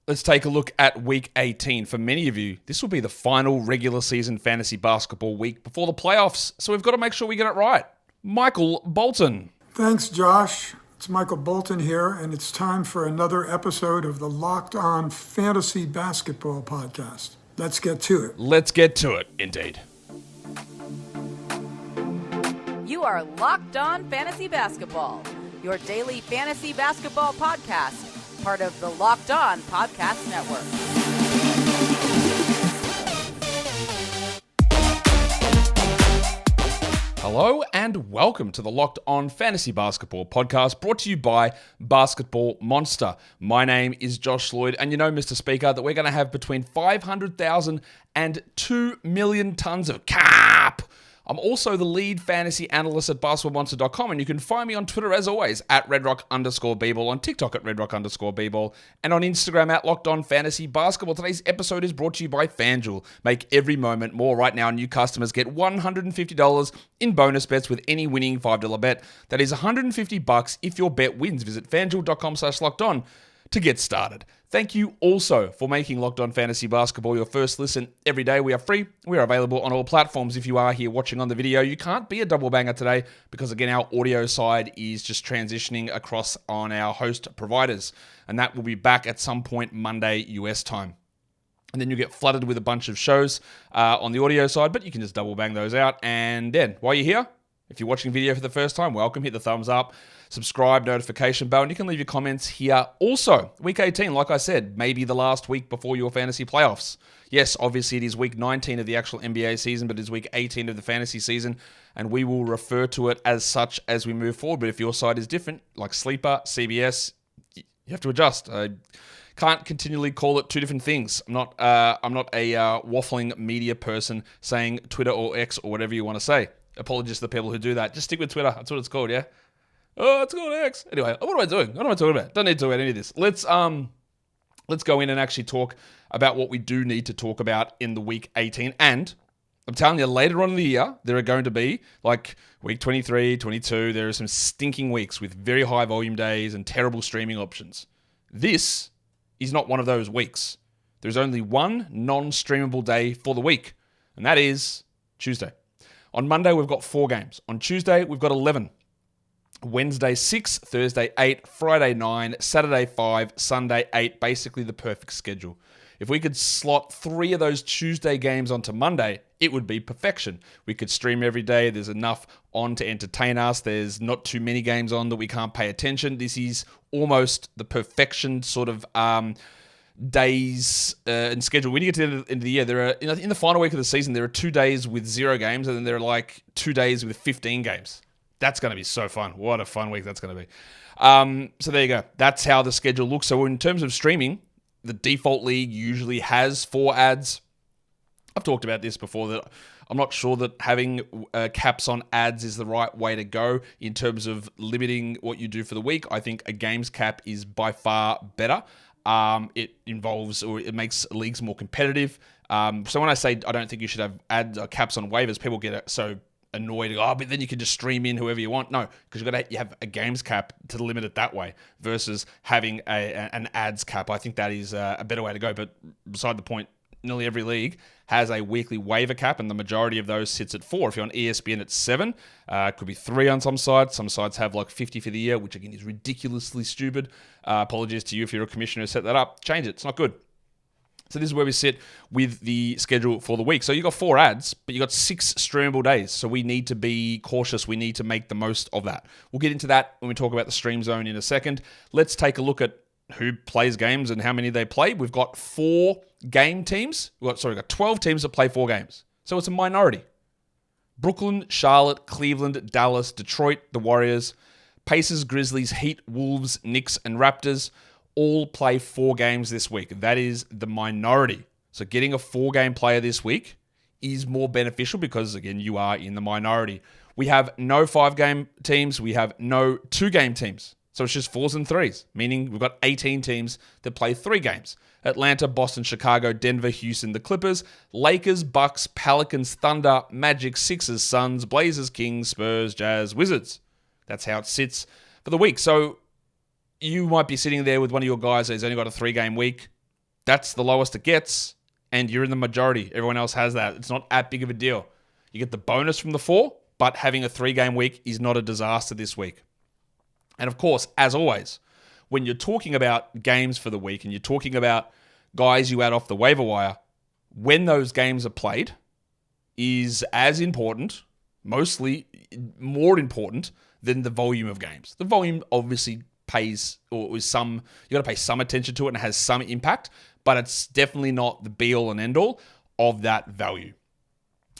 Let's take a look at Week 18. For many of you, this will be the final regular season fantasy basketball week before the playoffs, so we've got to make sure we get it right. Michael Bolton. Thanks, Josh. It's Michael Bolton here, and it's time for another episode of the Locked On Fantasy Basketball Podcast. Let's get to it. Let's get to it, indeed. You are Locked On Fantasy Basketball, your daily fantasy basketball podcast, part of the Locked On Podcast Network. Hello and welcome to the Locked On Fantasy Basketball Podcast, brought to you by Basketball Monster. My name is Josh Lloyd, and you know, Mr. Speaker, that we're going to have between 500,000 and 2 million tons of cap. I'm also the lead fantasy analyst at basketballmonster.com, and you can find me on Twitter, as always, at redrock_bball, on TikTok at redrock_bball, and on Instagram at LockedOnFantasyBasketball. Today's episode is brought to you by FanDuel. Make every moment more. Right now, new customers get $150 in bonus bets with any winning $5 bet. That is $150 if your bet wins. Visit FanDuel.com/LockedOn to get started. Thank you also for making Locked On Fantasy Basketball your first listen every day. We are free. We are available on all platforms. If you are here watching on the video, you can't be a double banger today because, again, our audio side is just transitioning across on our host providers. And that will be back at some point Monday US time. And then you get flooded with a bunch of shows on the audio side, but you can just double bang those out. And then, while you're here, if you're watching video for the first time, welcome. Hit the thumbs up, subscribe, notification bell, and you can leave your comments here. Also, Week 18, like I said, maybe the last week before your fantasy playoffs. Yes, obviously it is Week 19 of the actual NBA season, but it is Week 18 of the fantasy season, and we will refer to it as such as we move forward. But if your side is different, like Sleeper, CBS, you have to adjust. I can't continually call it two different things. I'm not a waffling media person saying Twitter or X or whatever you want to say. Apologies to the people who do that. Just stick with Twitter. That's what it's called, yeah? Oh, it's called X. Anyway, what am I doing? What am I talking about? Don't need to talk about any of this. Let's go in and actually talk about what we do need to talk about in the Week 18. And I'm telling you, later on in the year, there are going to be, like Week 23, 22, there are some stinking weeks with very high volume days and terrible streaming options. This is not one of those weeks. There's only one non-streamable day for the week, and that is Tuesday. On Monday, we've got 4 games. On Tuesday, we've got 11. Wednesday, 6. Thursday, 8. Friday, 9. Saturday, 5. Sunday, 8. Basically the perfect schedule. If we could slot 3 of those Tuesday games onto Monday, it would be perfection. We could stream every day. There's enough on to entertain us. There's not too many games on that we can't pay attention. This is almost the perfection sort of days and schedule. When you get to the end of the year, there are in the final week of the season, there are 2 days with 0 games, and then there are like 2 days with 15 games. That's going to be so fun. What a fun week that's going to be. So there you go. That's how the schedule looks. So in terms of streaming, the default league usually has 4 ads. I've talked about this before, that I'm not sure that having caps on ads is the right way to go in terms of limiting what you do for the week. I think a games cap is by far better. It involves, or it makes leagues more competitive. So when I say I don't think you should have ad caps on waivers, people get so annoyed. Oh, but then you can just stream in whoever you want. No, because you have a games cap to limit it that way versus having an ads cap. I think that is a better way to go. But beside the point, nearly every league has a weekly waiver cap, and the majority of those sits at 4. If you're on ESPN, it's 7. Could be 3 on some sites. Some sites have like 50 for the year, which again is ridiculously stupid. Apologies to you if you're a commissioner who set that up. Change it. It's not good. So this is where we sit with the schedule for the week. So you got 4 ads, but you got 6 streamable days. So we need to be cautious. We need to make the most of that. We'll get into that when we talk about the stream zone in a second. Let's take a look at who plays games and how many they play. We've got 4 game teams. We've got 12 teams that play 4 games. So it's a minority. Brooklyn, Charlotte, Cleveland, Dallas, Detroit, the Warriors, Pacers, Grizzlies, Heat, Wolves, Knicks, and Raptors all play 4 games this week. That is the minority. So getting a 4-game player this week is more beneficial because, again, you are in the minority. We have no 5-game teams. We have no 2-game teams. So it's just 4s and 3s, meaning we've got 18 teams that play 3 games. Atlanta, Boston, Chicago, Denver, Houston, the Clippers, Lakers, Bucks, Pelicans, Thunder, Magic, Sixers, Suns, Blazers, Kings, Spurs, Jazz, Wizards. That's how it sits for the week. So you might be sitting there with one of your guys who's only got a 3-game week. That's the lowest it gets, and you're in the majority. Everyone else has that. It's not that big of a deal. You get the bonus from the 4, but having a 3-game week is not a disaster this week. And of course, as always, when you're talking about games for the week and you're talking about guys you add off the waiver wire, when those games are played is as important, mostly more important than the volume of games. The volume obviously pays, or is some, you got to pay some attention to it and it has some impact, but it's definitely not the be all and end all of that value.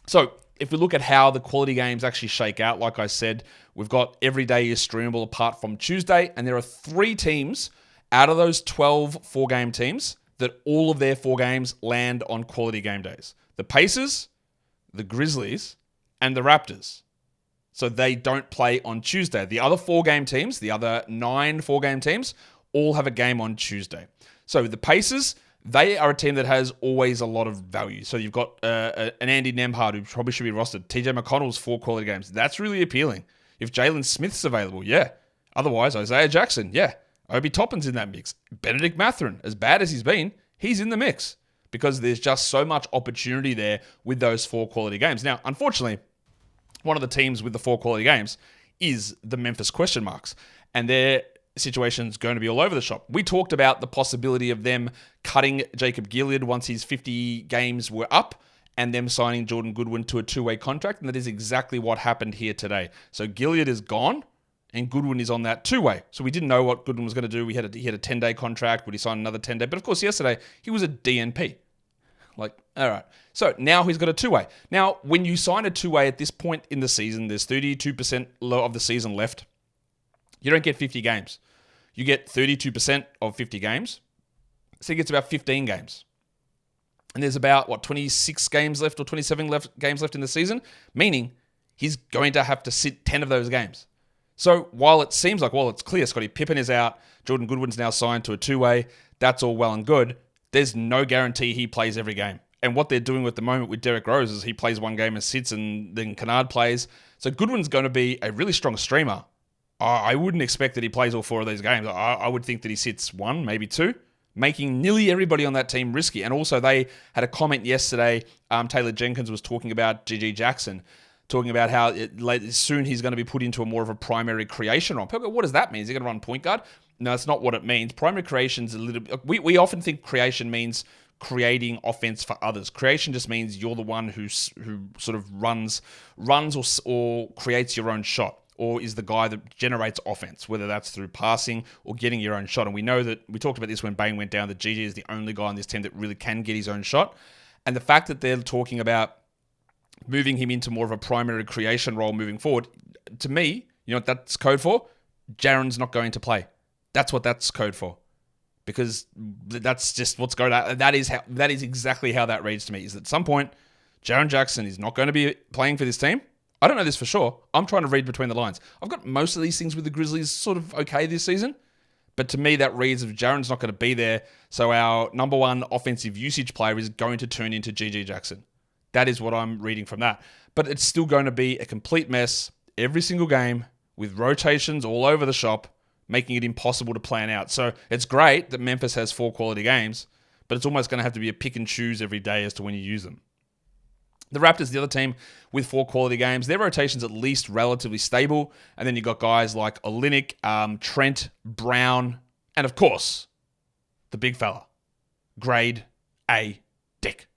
So if we look at how the quality games actually shake out, like I said, we've got every day is streamable apart from Tuesday, and there are 3 teams out of those 12 4-game teams that all of their 4 games land on quality game days. The Pacers, the Grizzlies, and the Raptors. So they don't play on Tuesday. The other 4-game teams, the other 9 4-game teams, all have a game on Tuesday. So the Pacers, they are a team that has always a lot of value. So you've got an Andy Nembhard who probably should be rostered. TJ McConnell's 4 quality games. That's really appealing. If Jalen Smith's available, yeah. Otherwise, Isaiah Jackson, yeah. Obi Toppin's in that mix. Benedict Mathurin, as bad as he's been, he's in the mix because there's just so much opportunity there with those 4 quality games. Now, unfortunately, one of the teams with the 4 quality games is the Memphis question marks, and their situation's going to be all over the shop. We talked about the possibility of them cutting Jacob Gilead once his 50 games were up and them signing Jordan Goodwin to a 2-way contract, and that is exactly what happened here today. So Gilead is gone, and Goodwin is on that 2-way. So we didn't know what Goodwin was going to do. He had a 10-day contract. Would he sign another 10-day? But of course, yesterday, he was a DNP. Like, all right. So now he's got a 2-way. Now, when you sign a 2-way at this point in the season, there's 32% of the season left. You don't get 50 games. You get 32% of 50 games. So he gets about 15 games. And there's about, 26 games left or 27 games left in the season, meaning he's going to have to sit 10 of those games. So while it seems like, it's clear Scottie Pippen is out, Jordan Goodwin's now signed to a 2-way, that's all well and good, there's no guarantee he plays every game. And what they're doing at the moment with Derrick Rose is he plays one game and sits, and then Kennard plays. So Goodwin's going to be a really strong streamer. I wouldn't expect that he plays all 4 of these games. I would think that he sits 1, maybe 2, making nearly everybody on that team risky. And also they had a comment yesterday, Taylor Jenkins was talking about GG Jackson, talking about how soon he's going to be put into a more of a primary creation role. What does that mean? Is he going to run point guard? No, that's not what it means. Primary creation's a little bit... We often think creation means creating offense for others. Creation just means you're the one who sort of runs or creates your own shot, or is the guy that generates offense, whether that's through passing or getting your own shot. And we know that, we talked about this when Bane went down, that GG is the only guy on this team that really can get his own shot. And the fact that they're talking about moving him into more of a primary creation role moving forward, to me, you know what that's code for? Jaren's not going to play. That's what that's code for. Because that's just what's going on. That is exactly how that reads to me, is that at some point, Jaren Jackson is not going to be playing for this team. I don't know this for sure. I'm trying to read between the lines. I've got most of these things with the Grizzlies sort of okay this season. But to me, that reads if Jaren's not going to be there, so our number 1 offensive usage player is going to turn into GG Jackson. That is what I'm reading from that. But it's still going to be a complete mess every single game with rotations all over the shop, making it impossible to plan out. So it's great that Memphis has 4 quality games, but it's almost going to have to be a pick and choose every day as to when you use them. The Raptors, the other team with 4 quality games, their rotation's at least relatively stable. And then you've got guys like Olynyk, Trent, Brown, and of course, the big fella, grade A, Dick.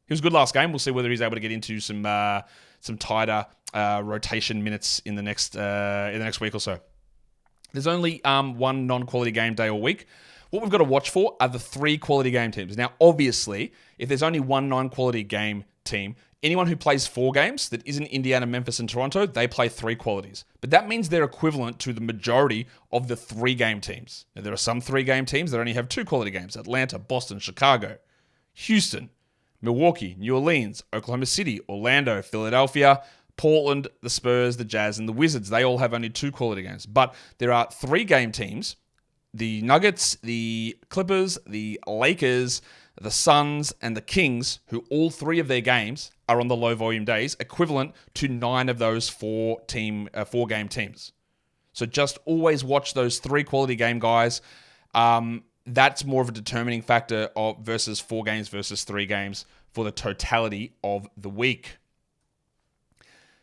He was good last game. We'll see whether he's able to get into some tighter rotation minutes in the next week or so. There's only 1 non-quality game day a week. What we've got to watch for are the 3 quality game teams. Now, obviously, if there's only 1 non-quality game team, anyone who plays 4 games that isn't Indiana, Memphis, and Toronto, they play 3 qualities. But that means they're equivalent to the majority of the 3-game teams. Now, there are some 3-game teams that only have 2 quality games. Atlanta, Boston, Chicago, Houston, Milwaukee, New Orleans, Oklahoma City, Orlando, Philadelphia, Portland, the Spurs, the Jazz, and the Wizards. They all have only 2 quality games. But there are 3-game teams, the Nuggets, the Clippers, the Lakers, the Suns, and the Kings, who all 3 of their games are on the low volume days, equivalent to 9 of those 4-game teams. So just always watch those 3 quality game guys. that's more of a determining factor of versus 4 games versus 3 games for the totality of the week.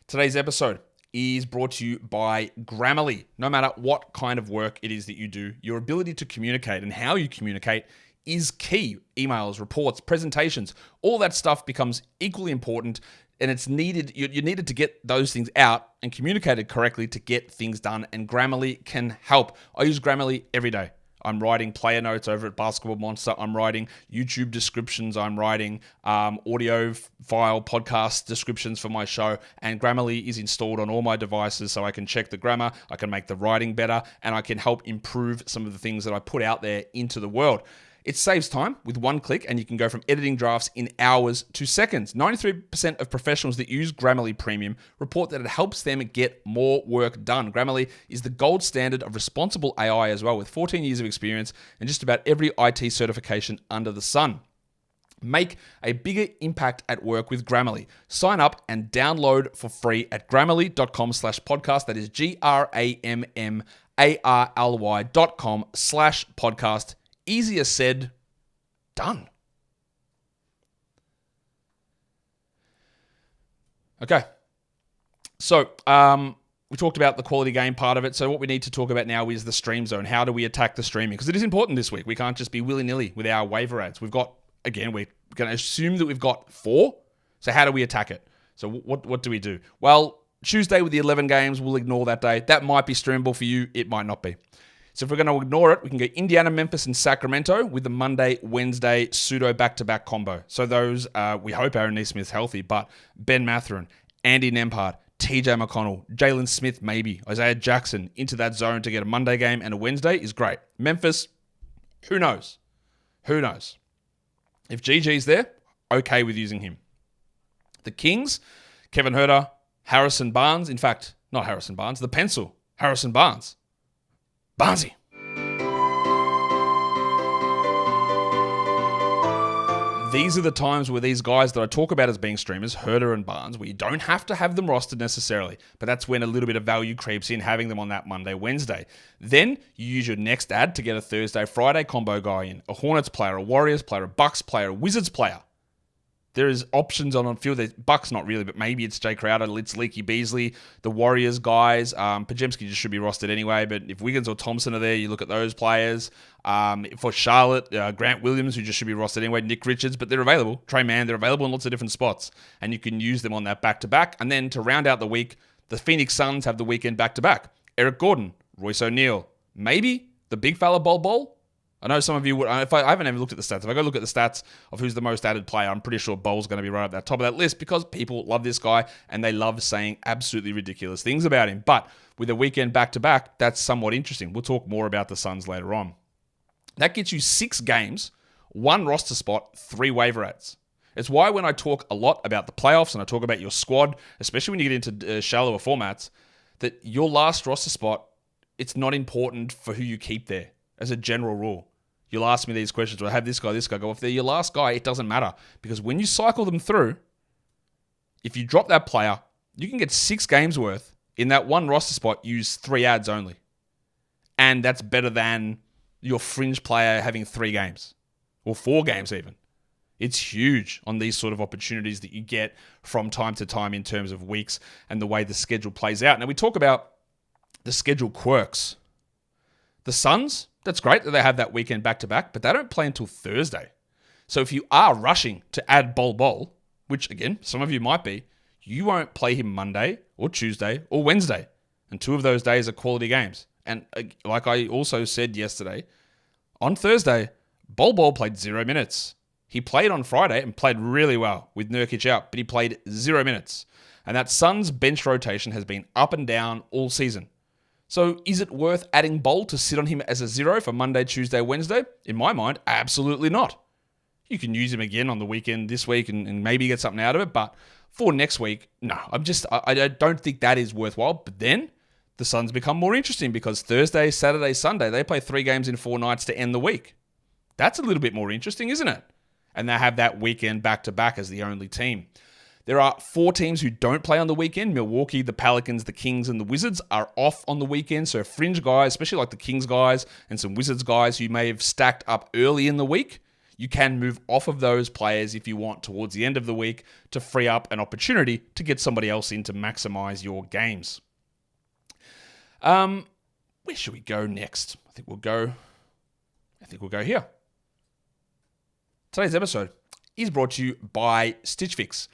Today's episode is brought to you by Grammarly. No matter what kind of work it is that you do, your ability to communicate and how you communicate is key. Emails, reports, presentations, all that stuff becomes equally important, and it's needed. You needed to get those things out and communicated correctly to get things done, and Grammarly can help. I use Grammarly every day. I'm writing player notes over at Basketball Monster. I'm writing YouTube descriptions. I'm writing audio file podcast descriptions for my show. And Grammarly is installed on all my devices so I can check the grammar, I can make the writing better, and I can help improve some of the things that I put out there into the world. It saves time with one click, and you can go from editing drafts in hours to seconds. 93% of professionals that use Grammarly Premium report that it helps them get more work done. Grammarly is the gold standard of responsible AI as well, with 14 years of experience and just about every IT certification under the sun. Make a bigger impact at work with Grammarly. Sign up and download for free at grammarly.com/podcast. That is grammarly.com/podcast. Easier said, done. Okay. So, we talked about the quality game part of it. So what we need to talk about now is the stream zone. How do we attack the streaming? Because it is important this week. We can't just be willy-nilly with our waiver ads. We've got, again, we're going to assume that we've got 4. So how do we attack it? So what do we do? Well, Tuesday with the 11 games, we'll ignore that day. That might be streamable for you. It might not be. So if we're going to ignore it, we can go Indiana, Memphis, and Sacramento with the Monday, Wednesday pseudo back-to-back combo. So those, we hope Aaron Nesmith's healthy, but Ben Mathurin, Andy Nembhard, TJ McConnell, Jalen Smith maybe, Isaiah Jackson into that zone to get a Monday game and a Wednesday is great. Memphis, who knows? Who knows? If GG's there, okay with using him. The Kings, Kevin Huerter, Harrison Barnes. In fact, not Harrison Barnes, the pencil, Harrison Barnes. Barnesy. These are the times where these guys that I talk about as being streamers, Huerter and Barnes, where you don't have to have them rostered necessarily, but that's when a little bit of value creeps in, having them on that Monday, Wednesday. Then you use your next ad to get a Thursday, Friday combo guy in, a Hornets player, a Warriors player, a Bucks player, a Wizards player. There is options on field. The Bucks not really, but maybe it's Jay Crowder, it's Leaky Beasley, the Warriors guys. Pajemski just should be rostered anyway, but if Wiggins or Thompson are there, you look at those players. For Charlotte, Grant Williams, who just should be rostered anyway, Nick Richards, but they're available. Trey Mann, they're available in lots of different spots, and you can use them on that back-to-back. And then to round out the week, the Phoenix Suns have the weekend back-to-back. Eric Gordon, Royce O'Neal, maybe the big fella Bol. I know some of you would, I haven't even looked at the stats. If I go look at the stats of who's the most added player, I'm pretty sure Bol's going to be right up that top of that list because people love this guy and they love saying absolutely ridiculous things about him. But with a weekend back-to-back, that's somewhat interesting. We'll talk more about the Suns later on. That gets you 6 games, 1 roster spot, 3 waiver ads. It's why when I talk a lot about the playoffs and I talk about your squad, especially when you get into shallower formats, that your last roster spot, it's not important for who you keep there as a general rule. You'll ask me these questions. Well, I have this guy, go. If they're your last guy, it doesn't matter. Because when you cycle them through, if you drop that player, you can get 6 games worth in that 1 roster spot, use 3 ads only. And that's better than your fringe player having 3 games. Or 4 games even. It's huge on these sort of opportunities that you get from time to time in terms of weeks and the way the schedule plays out. Now, we talk about the schedule quirks. The Suns, that's great that they have that weekend back-to-back, but they don't play until Thursday. So if you are rushing to add Bol, which, again, some of you might be, you won't play him Monday or Tuesday or Wednesday. And 2 of those days are quality games. And like I also said yesterday, on Thursday, Bol played 0 minutes. He played on Friday and played really well with Nurkic out, but he played 0 minutes. And that Suns bench rotation has been up and down all season. So is it worth adding Bol to sit on him as a 0 for Monday, Tuesday, Wednesday? In my mind, absolutely not. You can use him again on the weekend this week and maybe get something out of it. But for next week, no. I don't think that is worthwhile. But then the Suns become more interesting because Thursday, Saturday, Sunday, they play 3 games in 4 nights to end the week. That's a little bit more interesting, isn't it? And they have that weekend back-to-back as the only team. There are 4 teams who don't play on the weekend. Milwaukee, the Pelicans, the Kings, and the Wizards are off on the weekend. So fringe guys, especially like the Kings guys and some Wizards guys who may have stacked up early in the week, you can move off of those players if you want towards the end of the week to free up an opportunity to get somebody else in to maximize your games. Where should we go next? I think we'll go here. Today's episode is brought to you by Stitch Fix.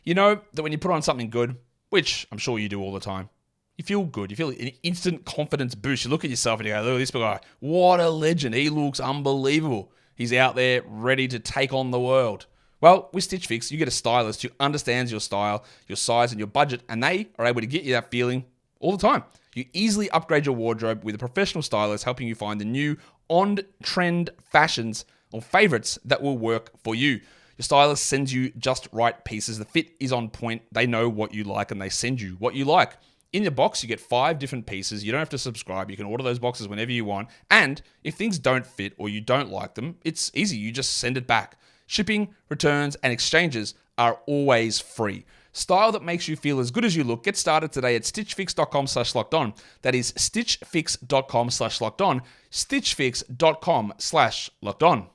You know that when you put on something good, which I'm sure you do all the time, you feel good. You feel an instant confidence boost. You look at yourself and you go, look at this guy. What a legend. He looks unbelievable. He's out there ready to take on the world. Well, with Stitch Fix, you get a stylist who understands your style, your size, and your budget, and they are able to get you that feeling all the time. You easily upgrade your wardrobe with a professional stylist helping you find the new on-trend fashions or favorites that will work for you. Your stylist sends you just right pieces. The fit is on point. They know what you like and they send you what you like. In your box, you get 5 different pieces. You don't have to subscribe. You can order those boxes whenever you want. And if things don't fit or you don't like them, it's easy. You just send it back. Shipping, returns, and exchanges are always free. Style that makes you feel as good as you look. Get started today at stitchfix.com/lockedon. That is stitchfix.com/lockedon. stitchfix.com/lockedon.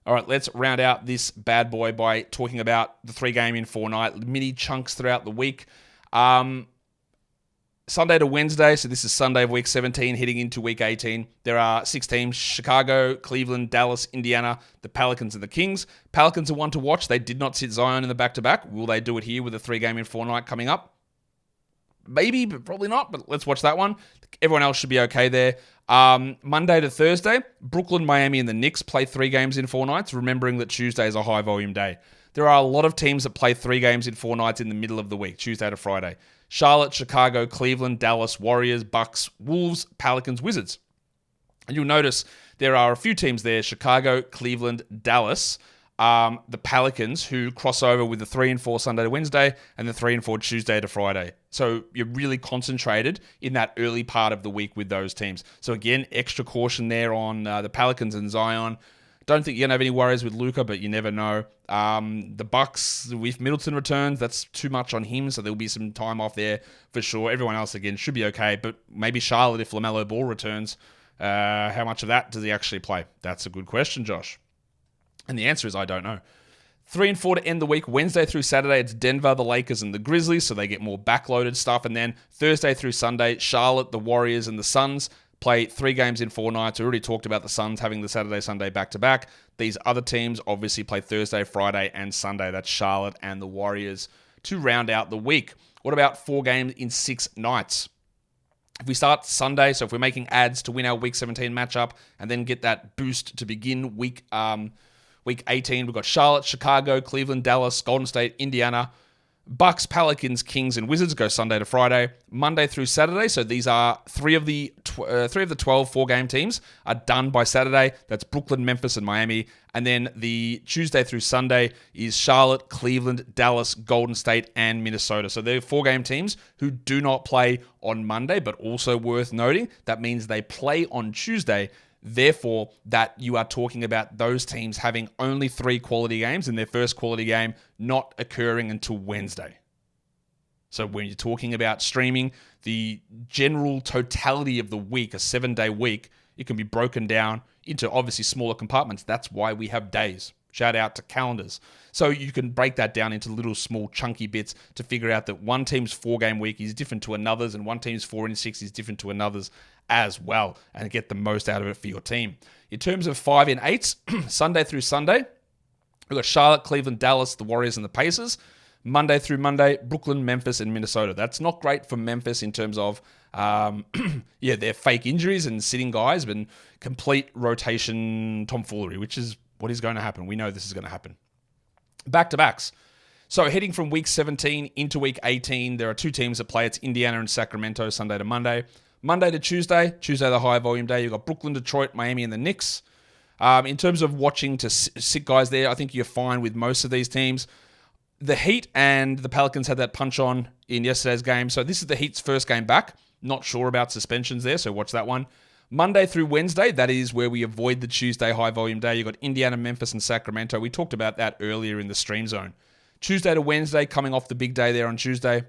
All right, let's round out this bad boy by talking about the 3-game in 4-night, mini chunks throughout the week. Sunday to Wednesday, so this is Sunday of week 17 heading into week 18. There are 6 teams: Chicago, Cleveland, Dallas, Indiana, the Pelicans, and the Kings. Pelicans are one to watch. They did not sit Zion in the back-to-back. Will they do it here with a 3-game in 4-night coming up? Maybe, but probably not, but let's watch that one. Everyone else should be okay there. Monday to Thursday, Brooklyn, Miami, and the Knicks play 3 games in 4 nights, remembering that Tuesday is a high-volume day. There are a lot of teams that play 3 games in 4 nights in the middle of the week, Tuesday to Friday. Charlotte, Chicago, Cleveland, Dallas, Warriors, Bucks, Wolves, Pelicans, Wizards. And you'll notice there are a few teams there: Chicago, Cleveland, Dallas, the Pelicans, who cross over with the 3 and 4 Sunday to Wednesday and the 3 and 4 Tuesday to Friday. So you're really concentrated in that early part of the week with those teams. So again, extra caution there on the Pelicans and Zion. Don't think you're going to have any worries with Luka, but you never know. The Bucks, if Middleton returns, that's too much on him, so there'll be some time off there for sure. Everyone else, again, should be okay, but maybe Charlotte, if LaMelo Ball returns, how much of that does he actually play? That's a good question, Josh. And the answer is I don't know. 3 and 4 to end the week. Wednesday through Saturday, it's Denver, the Lakers, and the Grizzlies, so they get more backloaded stuff. And then Thursday through Sunday, Charlotte, the Warriors, and the Suns play 3 games in 4 nights. We already talked about the Suns having the Saturday-Sunday back-to-back. These other teams obviously play Thursday, Friday, and Sunday. That's Charlotte and the Warriors to round out the week. What about 4 games in 6 nights? If we start Sunday, so if we're making ads to win our Week 17 matchup and then get that boost to begin Week 18, we've got Charlotte, Chicago, Cleveland, Dallas, Golden State, Indiana, Bucks, Pelicans, Kings, and Wizards go Sunday to Friday. Monday through Saturday, so these are 3 of the 12 4-game teams are done by Saturday. That's Brooklyn, Memphis, and Miami. And then the Tuesday through Sunday is Charlotte, Cleveland, Dallas, Golden State, and Minnesota. So they're 4-game teams who do not play on Monday, but also worth noting, that means they play on Tuesday. Therefore, that you are talking about those teams having only 3 quality games and their first quality game not occurring until Wednesday. So when you're talking about streaming, the general totality of the week, a 7-day week, it can be broken down into obviously smaller compartments. That's why we have days. Shout out to calendars. So you can break that down into little small chunky bits to figure out that one team's 4-game week is different to another's and one team's 4 and 6 is different to another's as well, and get the most out of it for your team. In terms of 5 and 8s, Sunday through Sunday, we've got Charlotte, Cleveland, Dallas, the Warriors, and the Pacers. Monday through Monday, Brooklyn, Memphis, and Minnesota. That's not great for Memphis in terms of, their fake injuries and sitting guys, but complete rotation tomfoolery, which is what is going to happen. We know this is going to happen. Back-to-backs. So heading from week 17 into week 18, there are 2 teams that play. It's Indiana and Sacramento, Sunday to Monday. Monday to Tuesday the high volume day, you've got Brooklyn, Detroit, Miami, and the Knicks. In terms of watching to sit guys there, I think you're fine with most of these teams. The Heat and the Pelicans had that punch on in yesterday's game. So this is the Heat's first game back. Not sure about suspensions there, so watch that one. Monday through Wednesday, that is where we avoid the Tuesday high volume day. You've got Indiana, Memphis, and Sacramento. We talked about that earlier in the stream zone. Tuesday to Wednesday, coming off the big day there on Tuesday,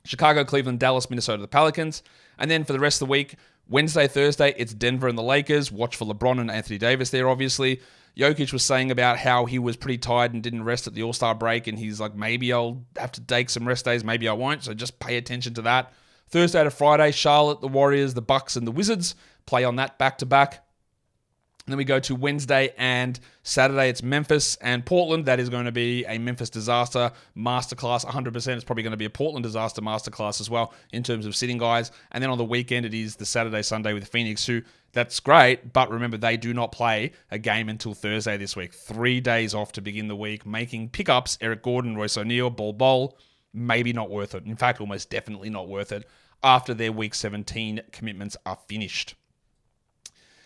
Chicago, Cleveland, Dallas, Minnesota, the Pelicans. And then for the rest of the week, Wednesday, Thursday, it's Denver and the Lakers. Watch for LeBron and Anthony Davis there, obviously. Jokic was saying about how he was pretty tired and didn't rest at the All-Star break, and he's like, maybe I'll have to take some rest days, maybe I won't, so just pay attention to that. Thursday to Friday, Charlotte, the Warriors, the Bucks, and the Wizards play on that back-to-back. And then we go to Wednesday and Saturday, it's Memphis and Portland. That is going to be a Memphis disaster masterclass, 100%. It's probably going to be a Portland disaster masterclass as well in terms of sitting guys. And then on the weekend, it is the Saturday, Sunday with Phoenix, who, that's great, but remember, they do not play a game until Thursday this week. 3 days off to begin the week, making pickups, Eric Gordon, Royce O'Neal, Bol, maybe not worth it. In fact, almost definitely not worth it after their Week 17 commitments are finished.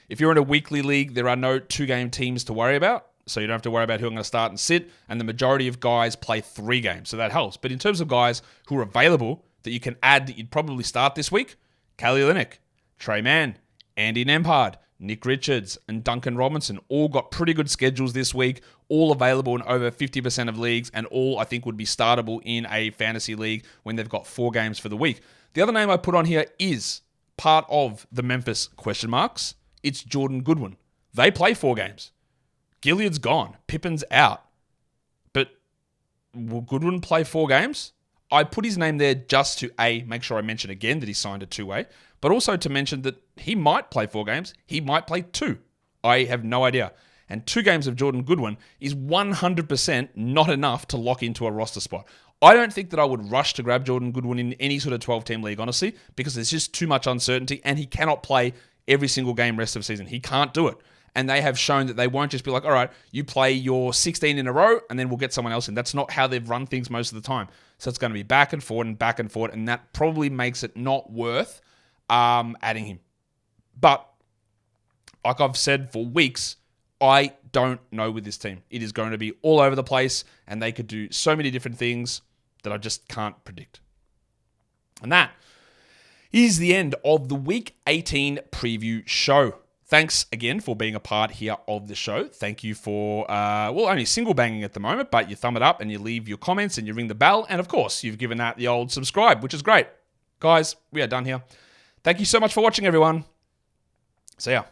If you're in a weekly league, there are no 2-game teams to worry about, so you don't have to worry about who I'm going to start and sit, and the majority of guys play 3 games, so that helps. But in terms of guys who are available that you can add that you'd probably start this week, Kelly Olynyk, Trey Mann, Andy Nembhard, Nick Richards, and Duncan Robinson all got pretty good schedules this week, all available in over 50% of leagues, and all I think would be startable in a fantasy league when they've got 4 games for the week. The other name I put on here is part of the Memphis question marks. It's Jordan Goodwin. They play 4 games. Gilliard's gone. Pippen's out. But will Goodwin play 4 games? I put his name there just to, A, make sure I mention again that he signed a 2-way, but also to mention that he might play 4 games. He might play 2. I have no idea. And 2 games of Jordan Goodwin is 100% not enough to lock into a roster spot. I don't think that I would rush to grab Jordan Goodwin in any sort of 12-team league, honestly, because there's just too much uncertainty, and he cannot play every single game rest of the season. He can't do it. And they have shown that they won't just be like, all right, you play your 16 in a row, and then we'll get someone else in. That's not how they've run things most of the time. So it's going to be back and forth, and that probably makes it not worth adding him. But like I've said for weeks, I don't know with this team. It is going to be all over the place, and they could do so many different things that I just can't predict. And that is the end of the Week 18 preview show. Thanks again for being a part here of the show. Thank you for, only single banging at the moment, but you thumb it up and you leave your comments and you ring the bell. And of course, you've given that the old subscribe, which is great. Guys, we are done here. Thank you so much for watching, everyone. See ya.